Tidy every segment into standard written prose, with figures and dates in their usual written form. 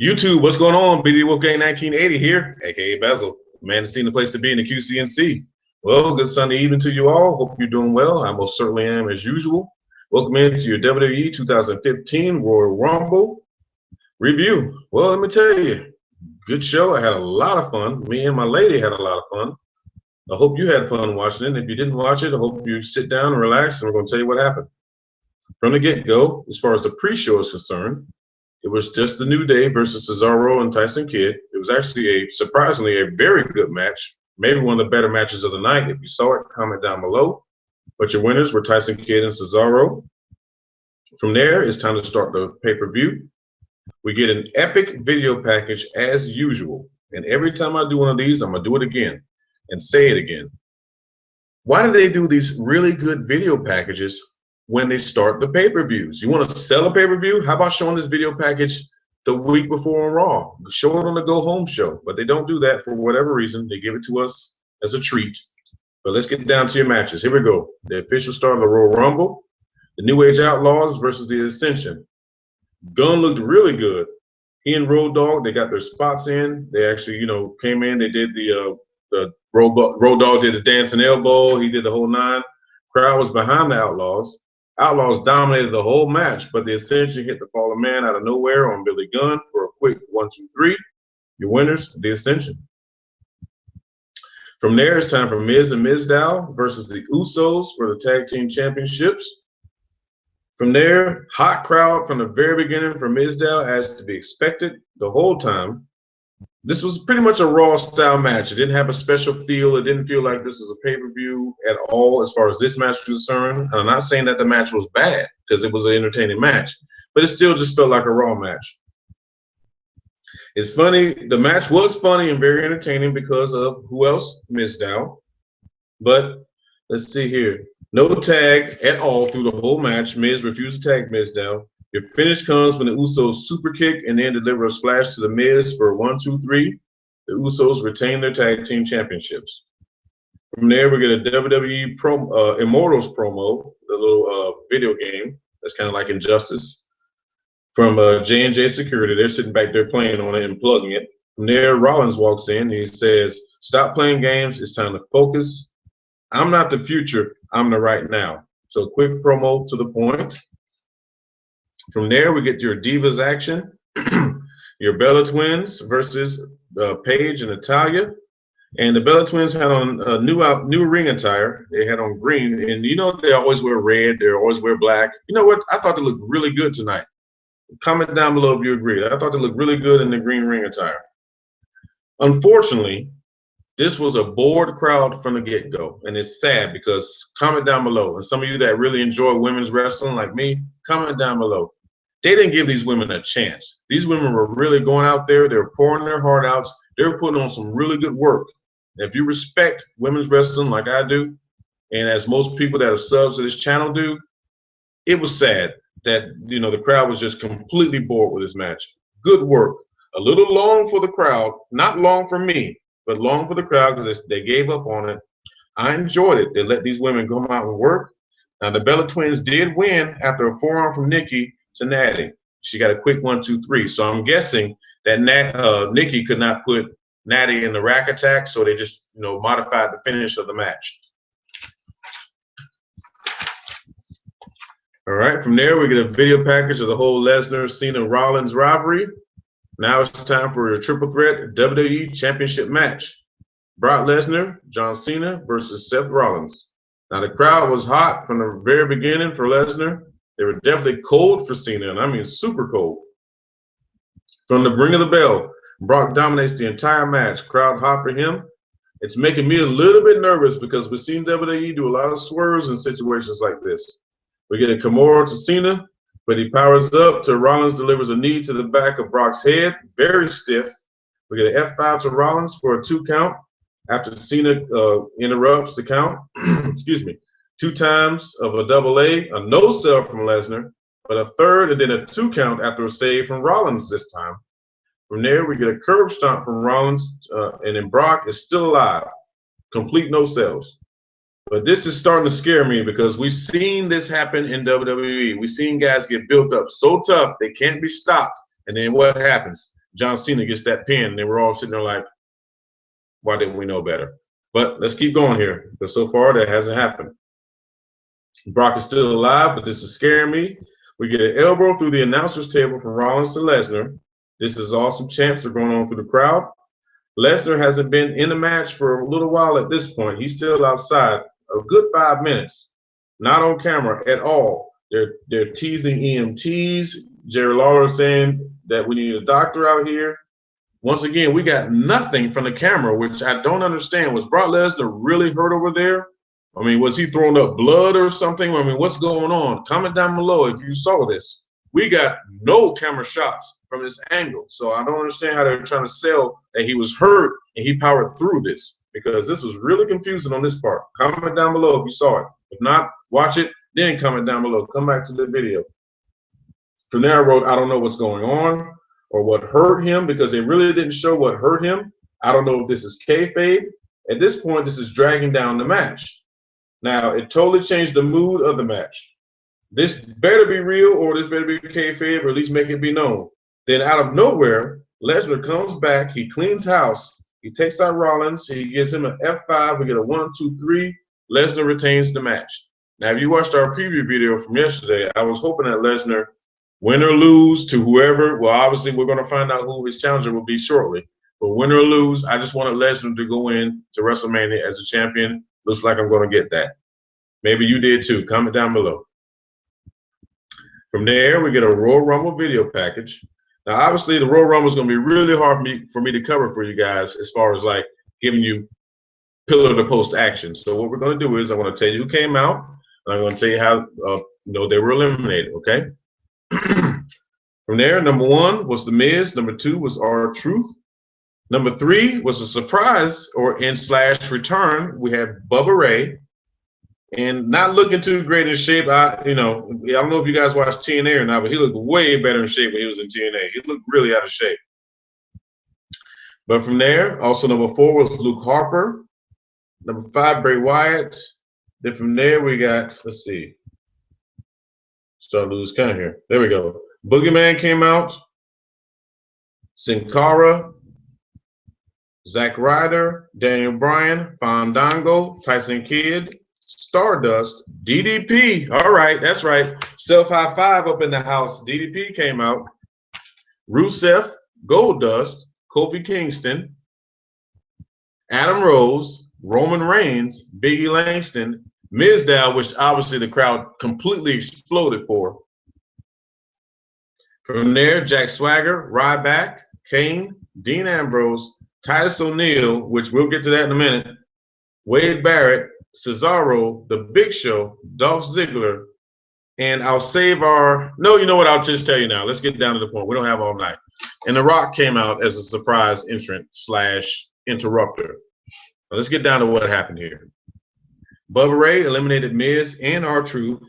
YouTube, what's going on? BD Wolfgang 1980 here, aka Bezell. Man, it's seen the place to be in the QCNC. Well, good Sunday evening to you all. Hope you're doing well. I most certainly am as usual. Welcome into your WWE 2015 Royal Rumble review. Well, let me tell you, good show. I had a lot of fun. Me and my lady had a lot of fun. I hope you had fun watching it. If you didn't watch it, I hope you sit down and relax, and we're going to tell you what happened. From the get-go, as far as the pre-show is concerned, it was just the New Day versus Cesaro and Tyson Kidd. It was actually surprisingly a very good match, maybe one of the better matches of the night. If you saw it, comment down below. But your winners were Tyson Kidd and Cesaro. From there, it's time to start the pay-per-view. We get an epic video package as usual. And every time I do one of these, I'm going to do it again and say it again. Why do they do these really good video packages when they start the pay-per-views? You want to sell a pay-per-view? How about showing this video package the week before on Raw? Show it on the go-home show. But they don't do that for whatever reason. They give it to us as a treat. But let's get down to your matches. Here we go. The official start of the Royal Rumble. The New Age Outlaws versus the Ascension. Gunn looked really good. He and Road Dogg, they got their spots in. They actually, came in. They did the Road Dogg did the dancing elbow. He did the whole nine. Crowd was behind the Outlaws. Outlaws dominated the whole match, but the Ascension hit the fallen man out of nowhere on Billy Gunn for a quick 1, 2, 3. Your winners, the Ascension. From there, it's time for Miz and Mizdow versus the Usos for the Tag Team Championships. From there, hot crowd from the very beginning for Mizdow, as to be expected the whole time. This was pretty much a Raw style match. It didn't have a special feel. It didn't feel like this is a pay-per-view at all as far as this match was concerned. And I'm not saying that the match was bad, because it was an entertaining match, but it still just felt like a Raw match. It's funny. The match was funny and very entertaining because of who else? Mizdow. But let's see here. No tag at all through the whole match. Miz refused to tag Mizdow. Your finish comes when the Usos super kick and then deliver a splash to the Miz for 1, 2, 3. The Usos retain their tag team championships. From there, we get a WWE Immortals promo, the little video game that's kind of like Injustice, from J&J Security. They're sitting back there playing on it and plugging it. From there, Rollins walks in. He says, "Stop playing games. It's time to focus. I'm not the future. I'm the right now." So quick promo to the point. From there, we get your Divas action. Your Bella Twins versus Paige and Natalya. And the Bella Twins had on new ring attire. They had on green. And they always wear red. They always wear black. You know what? I thought they looked really good tonight. Comment down below if you agree. I thought they looked really good in the green ring attire. Unfortunately, this was a bored crowd from the get-go, and it's sad because comment down below. And some of you that really enjoy women's wrestling like me, comment down below. They didn't give these women a chance. These women were really going out there. They were pouring their heart out. They were putting on some really good work. And if you respect women's wrestling like I do, and as most people that are subs to this channel do, it was sad that the crowd was just completely bored with this match. Good work. A little long for the crowd, not long for me, but long for the crowd because they gave up on it. I enjoyed it. They let these women come out and work. Now, the Bella Twins did win after a forearm from Nikki to Natty. She got a quick 1, 2, 3. So I'm guessing that Nikki could not put Natty in the rack attack, so they just modified the finish of the match. All right, from there we get a video package of the whole Lesnar-Cena-Rollins rivalry. Now it's time for your triple threat WWE Championship match. Brock Lesnar, John Cena versus Seth Rollins. Now the crowd was hot from the very beginning for Lesnar. They were definitely cold for Cena, and I mean super cold. From the ring of the bell, Brock dominates the entire match. Crowd hot for him. It's making me a little bit nervous because we've seen WWE do a lot of swerves in situations like this. We get a Kimura to Cena, but he powers up to Rollins, delivers a knee to the back of Brock's head, very stiff. We get an F5 to Rollins for a 2 count after Cena interrupts the count. Excuse me. 2 times of a double A, a no sell from Lesnar, but a 3rd and then a 2 count after a save from Rollins this time. From there, we get a curb stomp from Rollins, and then Brock is still alive. Complete no sells. But this is starting to scare me because we've seen this happen in WWE. We've seen guys get built up so tough they can't be stopped. And then what happens? John Cena gets that pin, and then we're all sitting there like, why didn't we know better? But let's keep going here, because so far that hasn't happened. Brock is still alive, but this is scaring me. We get an elbow through the announcer's table from Rollins to Lesnar. This is awesome chants are going on through the crowd. Lesnar hasn't been in the match for a little while at this point. He's still outside a good 5 minutes, not on camera at all. They're teasing EMTs. Jerry Lawler saying that we need a doctor out here. Once again, we got nothing from the camera, which I don't understand. Was Brock Lesnar really hurt over there? I mean, was he throwing up blood or something? I mean, what's going on? Comment down below if you saw this. We got no camera shots from this angle. So I don't understand how they're trying to sell that he was hurt and he powered through this, because this was really confusing on this part. Comment down below if you saw it. If not, watch it, then comment down below. Come back to the video. From there, I wrote, I don't know what's going on or what hurt him, because they really didn't show what hurt him. I don't know if this is kayfabe. At this point, this is dragging down the match. Now, it totally changed the mood of the match. This better be real, or this better be kayfabe, or at least make it be known. Then out of nowhere, Lesnar comes back. He cleans house. He takes out Rollins. He gives him an F5. We get a 1, 2, 3. Lesnar retains the match. Now, if you watched our preview video from yesterday, I was hoping that Lesnar, win or lose to whoever, well, obviously we're going to find out who his challenger will be shortly. But win or lose, I just wanted Lesnar to go in to WrestleMania as a champion. Looks like I'm going to get that. Maybe you did too. Comment down below. From there, we get a Royal Rumble video package. Now, obviously, the Royal Rumble is going to be really hard for me to cover for you guys as far as like giving you pillar to post action. So what we're going to do is I'm going to tell you who came out, and I'm going to tell you how they were eliminated. Okay. From there, number 1 was The Miz. Number 2 was R-Truth. Number 3 was a surprise or / return. We had Bubba Ray, and not looking too great in shape. I don't know if you guys watched TNA or not, but he looked way better in shape when he was in TNA. He looked really out of shape. But from there, also number 4 was Luke Harper. Number 5, Bray Wyatt. Then from there, we got, let's see. Start to lose count here. There we go. Boogeyman came out. Sin Cara, Zack Ryder, Daniel Bryan, Fandango, Tyson Kidd, Stardust, DDP. All right, that's right. Self high five up in the house. DDP came out. Rusev, Goldust, Kofi Kingston, Adam Rose, Roman Reigns, Biggie Langston, Mizdow, which obviously the crowd completely exploded for. From there, Jack Swagger, Ryback, Kane, Dean Ambrose, Titus O'Neil, which we'll get to that in a minute, Wade Barrett, Cesaro, The Big Show, Dolph Ziggler, and I'll save our – no, you know what? I'll just tell you now. Let's get down to the point. We don't have all night. And The Rock came out as a surprise entrant / interrupter. Now let's get down to what happened here. Bubba Ray eliminated Miz and R-Truth.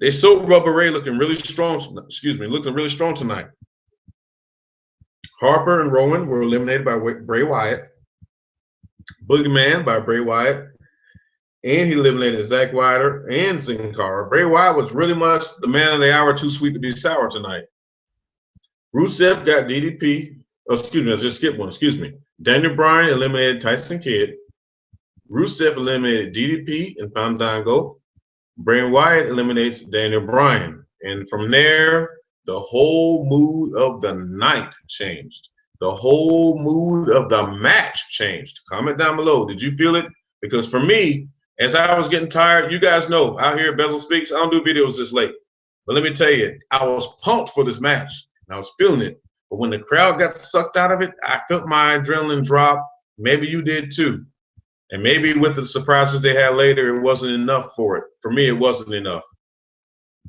They sold Bubba Ray looking really strong tonight. Harper and Rowan were eliminated by Bray Wyatt. Boogeyman by Bray Wyatt. And he eliminated Zack Ryder and Sin Cara. Bray Wyatt was really much the man of the hour, too sweet to be sour tonight. Rusev got DDP. Oh, excuse me, I just skipped one. Excuse me. Daniel Bryan eliminated Tyson Kidd. Rusev eliminated DDP and Fandango. Bray Wyatt eliminates Daniel Bryan. And from there, the whole mood of the night changed. The whole mood of the match changed. Comment down below. Did you feel it? Because for me, as I was getting tired, you guys know, out here at Bezell Speaks, I don't do videos this late. But let me tell you, I was pumped for this match. And I was feeling it. But when the crowd got sucked out of it, I felt my adrenaline drop. Maybe you did too. And maybe with the surprises they had later, it wasn't enough for it. For me, it wasn't enough.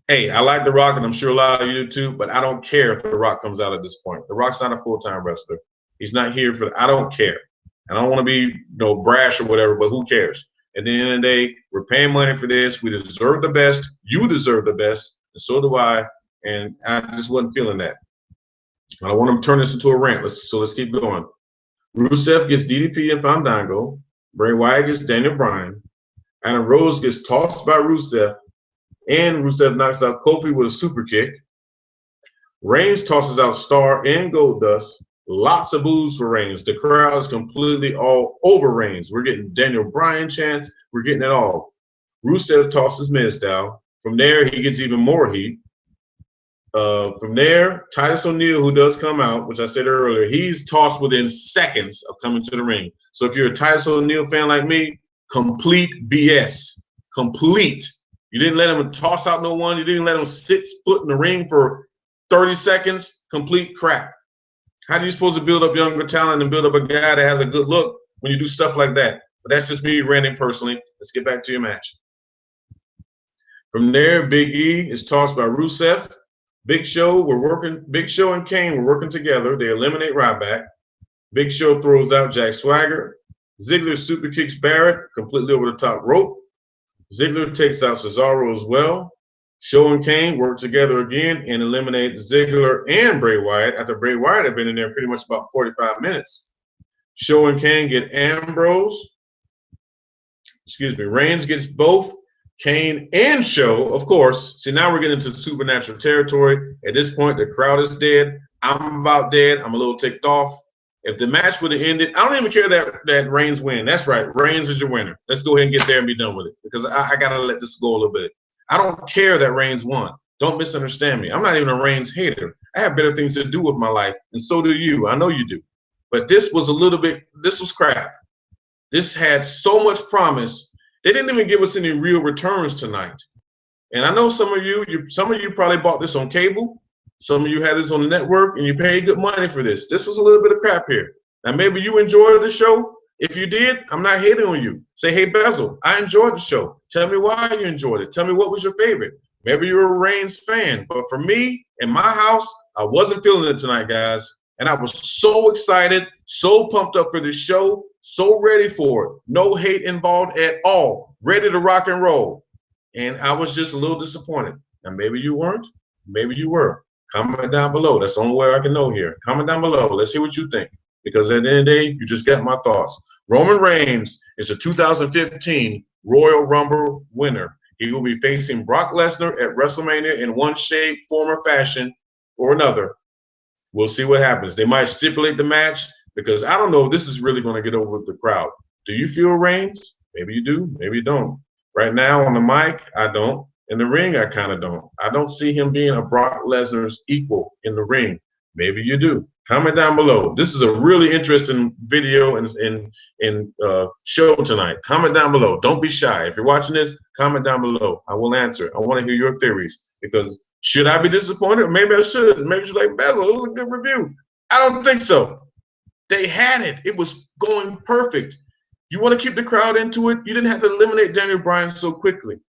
Hey, I like The Rock, and I'm sure a lot of you do too, but I don't care if The Rock comes out at this point. The Rock's not a full-time wrestler. He's not here for I don't care. I don't want to be brash or whatever, but who cares? At the end of the day, we're paying money for this. We deserve the best. You deserve the best, and so do I. And I just wasn't feeling that. I don't want to turn this into a rant. So let's keep going. Rusev gets DDP and Fandango. Bray Wyatt gets Daniel Bryan. Adam Rose gets tossed by Rusev. And Rusev knocks out Kofi with a super kick. Reigns tosses out Star and Goldust. Lots of boos for Reigns. The crowd is completely all over Reigns. We're getting Daniel Bryan chants. We're getting it all. Rusev tosses Miz down. From there, he gets even more heat. From there, Titus O'Neil, who does come out, which I said earlier, he's tossed within seconds of coming to the ring. So if you're a Titus O'Neil fan like me, complete BS. Complete. You didn't let him toss out no one. You didn't let him sit foot in the ring for 30 seconds. Complete crap. How are you supposed to build up younger talent and build up a guy that has a good look when you do stuff like that? But that's just me ranting personally. Let's get back to your match. From there, Big E is tossed by Rusev. Big Show and Kane were working together. They eliminate Ryback. Big Show throws out Jack Swagger. Ziggler super kicks Barrett completely over the top rope. Ziggler takes out Cesaro as well. Show and Kane work together again and eliminate Ziggler and Bray Wyatt after Bray Wyatt had been in there pretty much about 45 minutes. Show and Kane get Reigns gets both Kane and Show, of course. See, now we're getting into supernatural territory. At this point, the crowd is dead. I'm about dead. I'm a little ticked off. If the match would have ended, I don't even care that Reigns win. That's right. Reigns is your winner. Let's go ahead and get there and be done with it because I got to let this go a little bit. I don't care that Reigns won. Don't misunderstand me. I'm not even a Reigns hater. I have better things to do with my life, and so do you. I know you do. But this was this was crap. This had so much promise. They didn't even give us any real returns tonight. And I know some of you probably bought this on cable. Some of you had this on the network, and you paid good money for this. This was a little bit of crap here. Now, maybe you enjoyed the show. If you did, I'm not hating on you. Say, hey, Bezell, I enjoyed the show. Tell me why you enjoyed it. Tell me what was your favorite. Maybe you're a Reigns fan. But for me, in my house, I wasn't feeling it tonight, guys. And I was so excited, so pumped up for this show, so ready for it. No hate involved at all. Ready to rock and roll. And I was just a little disappointed. Now, maybe you weren't. Maybe you were. Comment down below. That's the only way I can know here. Comment down below. Let's see what you think. Because at the end of the day, you just got my thoughts. Roman Reigns is a 2015 Royal Rumble winner. He will be facing Brock Lesnar at WrestleMania in one shape, form, or fashion or another. We'll see what happens. They might stipulate the match because I don't know if this is really going to get over with the crowd. Do you feel Reigns? Maybe you do. Maybe you don't. Right now on the mic, I don't. In the ring, I kind of don't. I don't see him being a Brock Lesnar's equal in the ring. Maybe you do. Comment down below. This is a really interesting video and show tonight. Comment down below. Don't be shy. If you're watching this, comment down below. I will answer. I want to hear your theories because should I be disappointed? Maybe I should. Maybe you're like, Bezell, it was a good review. I don't think so. They had it. It was going perfect. You want to keep the crowd into it? You didn't have to eliminate Daniel Bryan so quickly.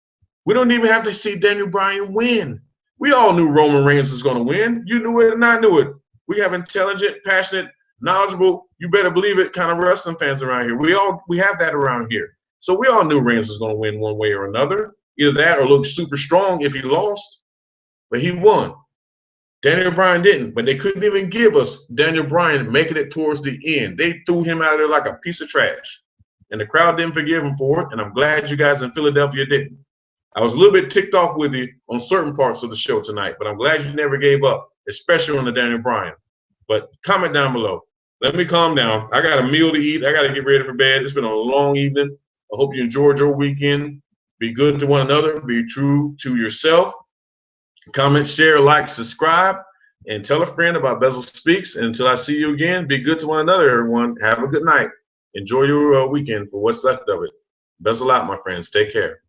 We don't even have to see Daniel Bryan win. We all knew Roman Reigns was going to win. You knew it and I knew it. We have intelligent, passionate, knowledgeable, you better believe it kind of wrestling fans around here. We have that around here. So we all knew Reigns was going to win one way or another. Either that or look super strong if he lost. But he won. Daniel Bryan didn't. But they couldn't even give us Daniel Bryan making it towards the end. They threw him out of there like a piece of trash. And the crowd didn't forgive him for it. And I'm glad you guys in Philadelphia didn't. I was a little bit ticked off with you on certain parts of the show tonight, but I'm glad you never gave up, especially on the Daniel Bryan. But comment down below. Let me calm down. I got a meal to eat. I got to get ready for bed. It's been a long evening. I hope you enjoyed your weekend. Be good to one another. Be true to yourself. Comment, share, like, subscribe, and tell a friend about Bezell Speaks. And until I see you again, be good to one another, everyone. Have a good night. Enjoy your weekend for what's left of it. Bezell out, my friends. Take care.